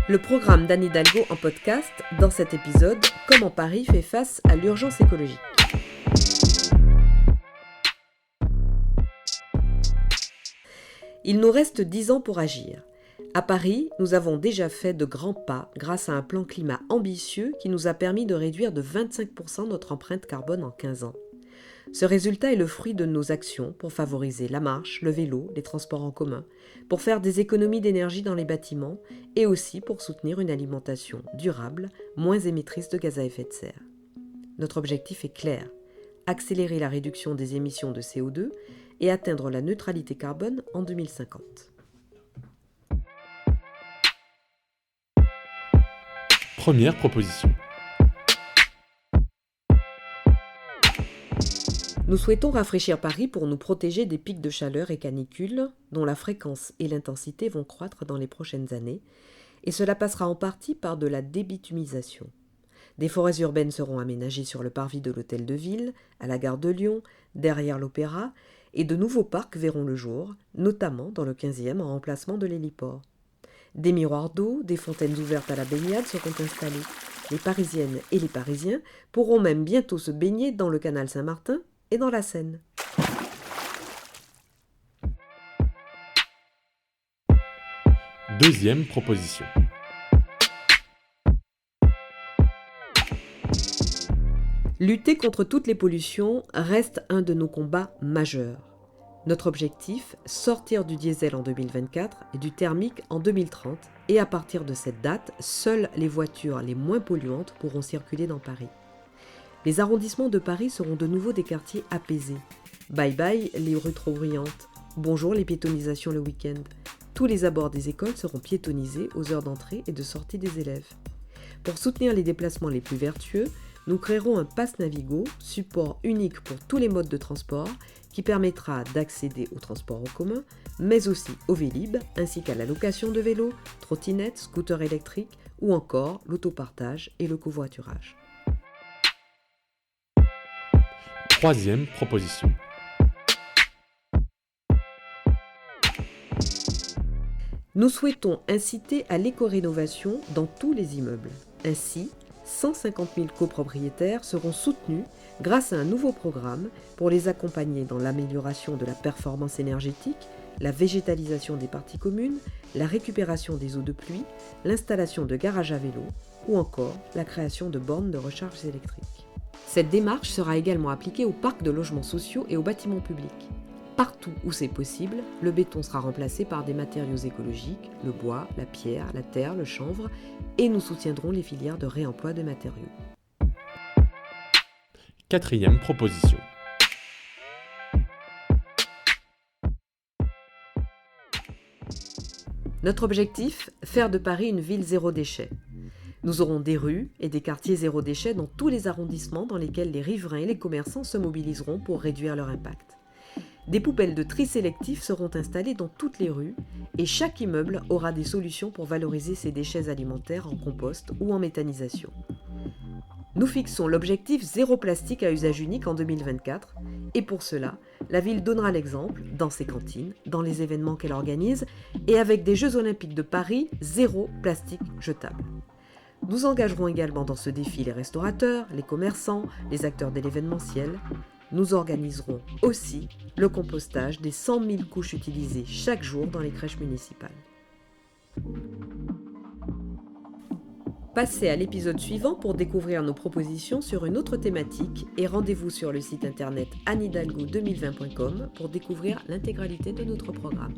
Le programme d'Anne Hidalgo en podcast, dans cet épisode, comment Paris fait face à l'urgence écologique. Il nous reste 10 ans pour agir. À Paris, nous avons déjà fait de grands pas grâce à un plan climat ambitieux qui nous a permis de réduire de 25% notre empreinte carbone en 15 ans. Ce résultat est le fruit de nos actions pour favoriser la marche, le vélo, les transports en commun, pour faire des économies d'énergie dans les bâtiments et aussi pour soutenir une alimentation durable, moins émettrice de gaz à effet de serre. Notre objectif est clair, accélérer la réduction des émissions de CO2 et atteindre la neutralité carbone en 2050. Première proposition. Nous souhaitons rafraîchir Paris pour nous protéger des pics de chaleur et canicules dont la fréquence et l'intensité vont croître dans les prochaines années, et cela passera en partie par de la débitumisation. Des forêts urbaines seront aménagées sur le parvis de l'Hôtel de Ville, à la gare de Lyon, derrière l'Opéra, et de nouveaux parcs verront le jour, notamment dans le 15e en remplacement de l'héliport. Des miroirs d'eau, des fontaines ouvertes à la baignade seront installées. Les Parisiennes et les Parisiens pourront même bientôt se baigner dans le canal Saint-Martin et dans la Seine. Deuxième proposition. Lutter contre toutes les pollutions reste un de nos combats majeurs. Notre objectif, sortir du diesel en 2024 et du thermique en 2030, et à partir de cette date, seules les voitures les moins polluantes pourront circuler dans Paris. Les arrondissements de Paris seront de nouveau des quartiers apaisés. Bye bye les rues trop bruyantes. Bonjour les piétonisations le week-end. Tous les abords des écoles seront piétonisés aux heures d'entrée et de sortie des élèves. Pour soutenir les déplacements les plus vertueux, nous créerons un pass Navigo, support unique pour tous les modes de transport, qui permettra d'accéder au transport en commun, mais aussi au Vélib, ainsi qu'à la location de vélos, trottinettes, scooters électriques ou encore l'autopartage et le covoiturage. Troisième proposition. Nous souhaitons inciter à l'éco-rénovation dans tous les immeubles. Ainsi, 150 000 copropriétaires seront soutenus grâce à un nouveau programme pour les accompagner dans l'amélioration de la performance énergétique, la végétalisation des parties communes, la récupération des eaux de pluie, l'installation de garages à vélo ou encore la création de bornes de recharge électrique. Cette démarche sera également appliquée aux parcs de logements sociaux et aux bâtiments publics. Partout où c'est possible, le béton sera remplacé par des matériaux écologiques, le bois, la pierre, la terre, le chanvre, et nous soutiendrons les filières de réemploi de matériaux. Quatrième proposition. Notre objectif, faire de Paris une ville zéro déchet. Nous aurons des rues et des quartiers zéro déchet dans tous les arrondissements dans lesquels les riverains et les commerçants se mobiliseront pour réduire leur impact. Des poubelles de tri sélectif seront installées dans toutes les rues et chaque immeuble aura des solutions pour valoriser ses déchets alimentaires en compost ou en méthanisation. Nous fixons l'objectif zéro plastique à usage unique en 2024 et pour cela, la ville donnera l'exemple dans ses cantines, dans les événements qu'elle organise et avec des Jeux Olympiques de Paris, zéro plastique jetable. Nous engagerons également dans ce défi les restaurateurs, les commerçants, les acteurs de l'événementiel. Nous organiserons aussi le compostage des 100 000 couches utilisées chaque jour dans les crèches municipales. Passez à l'épisode suivant pour découvrir nos propositions sur une autre thématique et rendez-vous sur le site internet annehidalgo2020.com pour découvrir l'intégralité de notre programme.